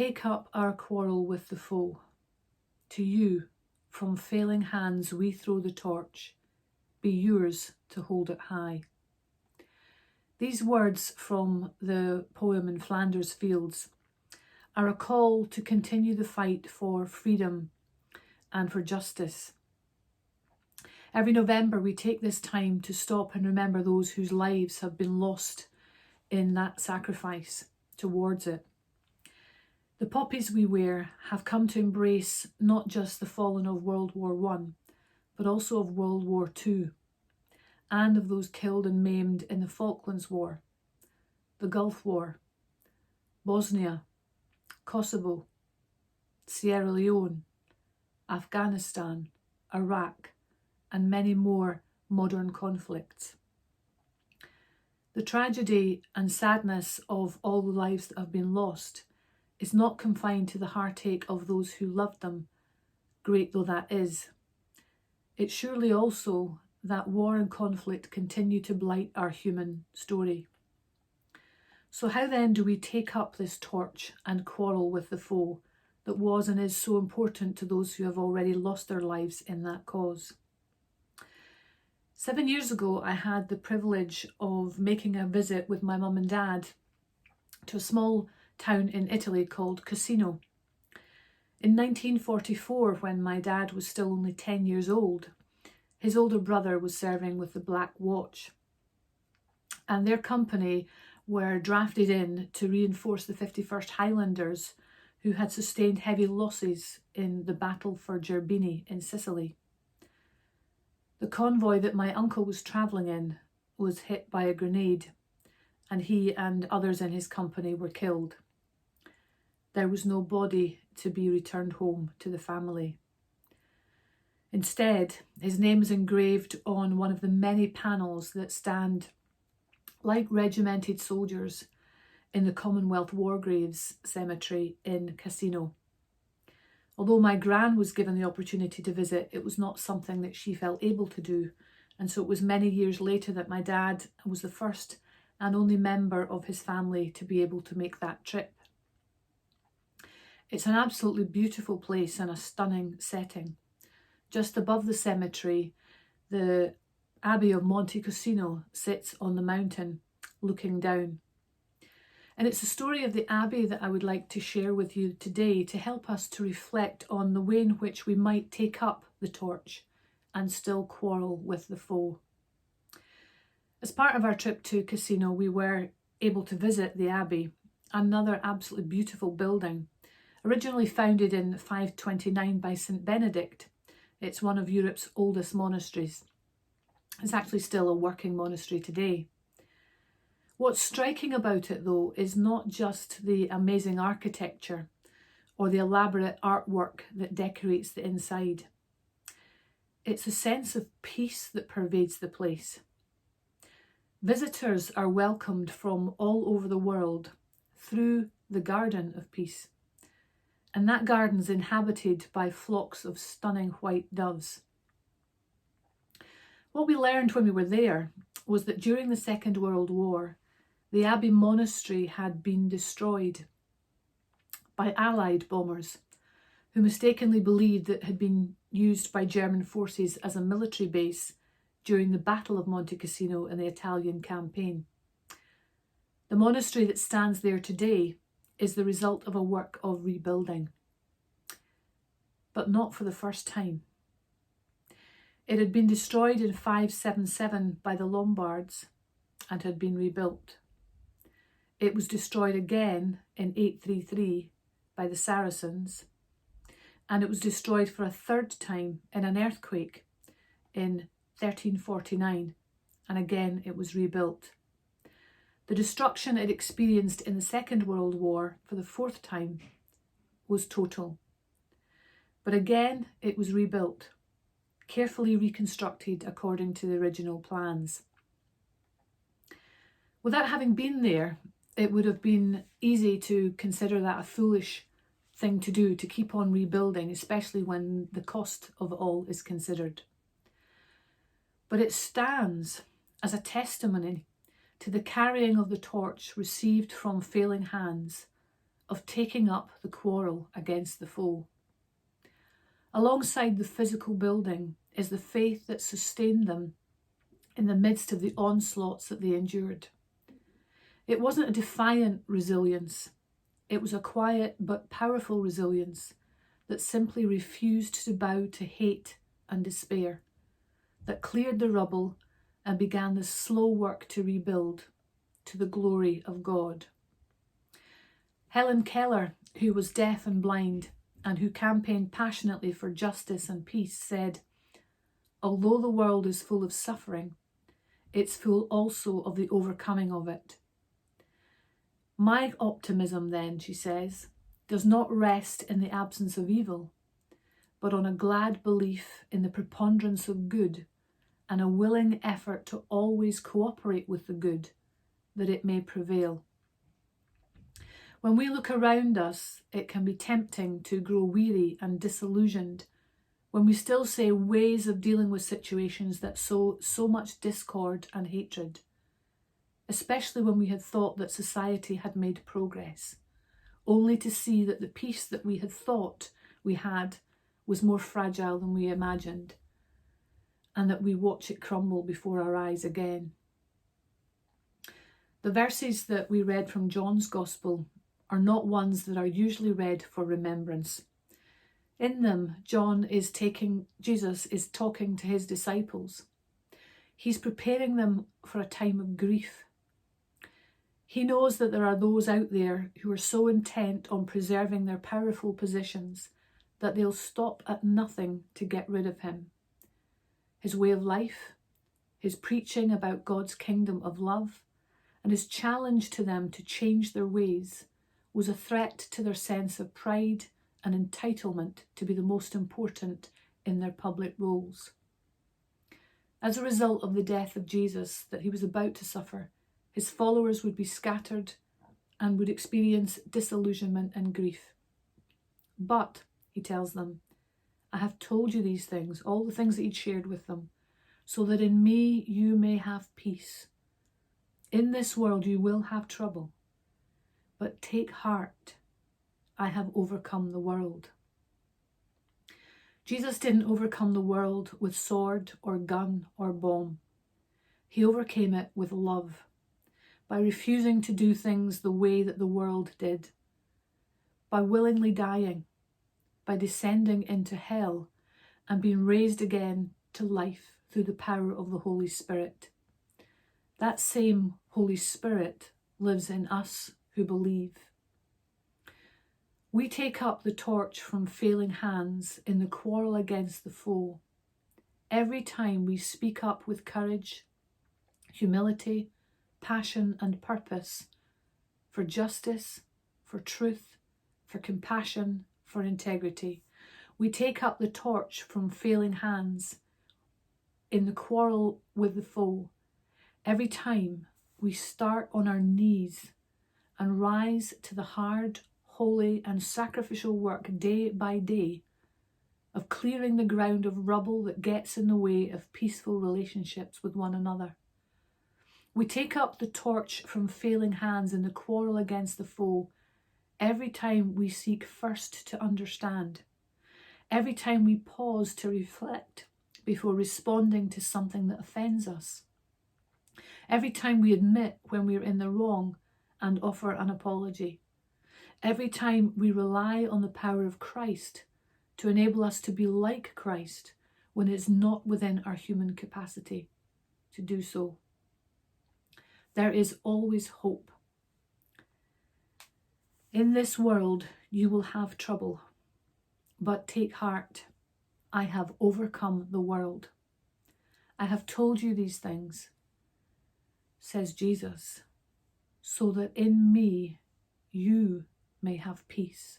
take up our quarrel with the foe. To you, from failing hands we throw the torch, be yours to hold it high. These words from the poem In Flanders Fields are a call to continue the fight for freedom and for justice. Every November we take this time to stop and remember those whose lives have been lost in that sacrifice towards it. The poppies we wear have come to embrace not just the fallen of World War I, but also of World War II, and of those killed and maimed in the Falklands War, the Gulf War, Bosnia, Kosovo, Sierra Leone, Afghanistan, Iraq, and many more modern conflicts. The tragedy and sadness of all the lives that have been lost is not confined to the heartache of those who loved them, great though that is. It's surely also that war and conflict continue to blight our human story. So how then do we take up this torch and quarrel with the foe that was and is so important to those who have already lost their lives in that cause? 7 years ago, I had the privilege of making a visit with my mum and dad to a small town in Italy called Cassino. In 1944, when my dad was still only 10 years old, his older brother was serving with the Black Watch, and their company were drafted in to reinforce the 51st Highlanders who had sustained heavy losses in the battle for Gerbini in Sicily. The convoy that my uncle was travelling in was hit by a grenade, and he and others in his company were killed. There was no body to be returned home to the family. Instead, his name is engraved on one of the many panels that stand like regimented soldiers in the Commonwealth War Graves Cemetery in Cassino. Although my gran was given the opportunity to visit, it was not something that she felt able to do, and so it was many years later that my dad was the first and only member of his family to be able to make that trip. It's an absolutely beautiful place and a stunning setting. Just above the cemetery, the Abbey of Monte Cassino sits on the mountain looking down. And it's the story of the Abbey that I would like to share with you today to help us to reflect on the way in which we might take up the torch and still quarrel with the foe. As part of our trip to Cassino, we were able to visit the Abbey, another absolutely beautiful building, originally founded in 529 by St. Benedict. It's one of Europe's oldest monasteries. It's actually still a working monastery today. What's striking about it, though, is not just the amazing architecture or the elaborate artwork that decorates the inside. It's a sense of peace that pervades the place. Visitors are welcomed from all over the world through the Garden of Peace. And that garden's inhabited by flocks of stunning white doves. What we learned when we were there was that during the Second World War, the Abbey Monastery had been destroyed by Allied bombers who mistakenly believed that it had been used by German forces as a military base during the Battle of Monte Cassino in the Italian campaign. The monastery that stands there today is the result of a work of rebuilding, but not for the first time. It had been destroyed in 577 by the Lombards and had been rebuilt. It was destroyed again in 833 by the Saracens, and it was destroyed for a third time in an earthquake in 1349, and again it was rebuilt. The destruction it experienced in the Second World War for the fourth time was total. But again it was rebuilt, carefully reconstructed according to the original plans. Without having been there, it would have been easy to consider that a foolish thing to do, to keep on rebuilding, especially when the cost of it all is considered. But it stands as a testimony to the carrying of the torch received from failing hands of taking up the quarrel against the foe. Alongside the physical building is the faith that sustained them in the midst of the onslaughts that they endured. It wasn't a defiant resilience. It was a quiet but powerful resilience that simply refused to bow to hate and despair, that cleared the rubble and began the slow work to rebuild to the glory of God. Helen Keller, who was deaf and blind and who campaigned passionately for justice and peace, said, "Although the world is full of suffering, it's full also of the overcoming of it." My optimism then, she says, does not rest in the absence of evil, but on a glad belief in the preponderance of good and a willing effort to always cooperate with the good, that it may prevail. When we look around us, it can be tempting to grow weary and disillusioned when we still see ways of dealing with situations that sow so much discord and hatred, especially when we had thought that society had made progress, only to see that the peace that we had thought we had was more fragile than we imagined, and that we watch it crumble before our eyes again. The verses that we read from John's Gospel are not ones that are usually read for remembrance. In them, Jesus is talking to his disciples. He's preparing them for a time of grief. He knows that there are those out there who are so intent on preserving their powerful positions that they'll stop at nothing to get rid of him. His way of life, his preaching about God's kingdom of love, and his challenge to them to change their ways was a threat to their sense of pride and entitlement to be the most important in their public roles. As a result of the death of Jesus that he was about to suffer, his followers would be scattered and would experience disillusionment and grief. But, he tells them, I have told you these things, all the things that he'd shared with them, so that in me you may have peace. In this world you will have trouble, but take heart, I have overcome the world. Jesus didn't overcome the world with sword or gun or bomb. He overcame it with love, by refusing to do things the way that the world did, by willingly dying, by descending into hell and being raised again to life through the power of the Holy Spirit. That same Holy Spirit lives in us who believe. We take up the torch from failing hands in the quarrel against the foe. Every time we speak up with courage, humility, passion and purpose for justice, for truth, for compassion, for integrity, we take up the torch from failing hands in the quarrel with the foe. Every time we start on our knees and rise to the hard, holy and sacrificial work day by day of clearing the ground of rubble that gets in the way of peaceful relationships with one another. We take up the torch from failing hands in the quarrel against the foe every time we seek first to understand, every time we pause to reflect before responding to something that offends us, every time we admit when we're in the wrong and offer an apology, every time we rely on the power of Christ to enable us to be like Christ when it's not within our human capacity to do so. There is always hope. In this world you will have trouble, but take heart, I have overcome the world. I have told you these things, says Jesus, so that in me you may have peace.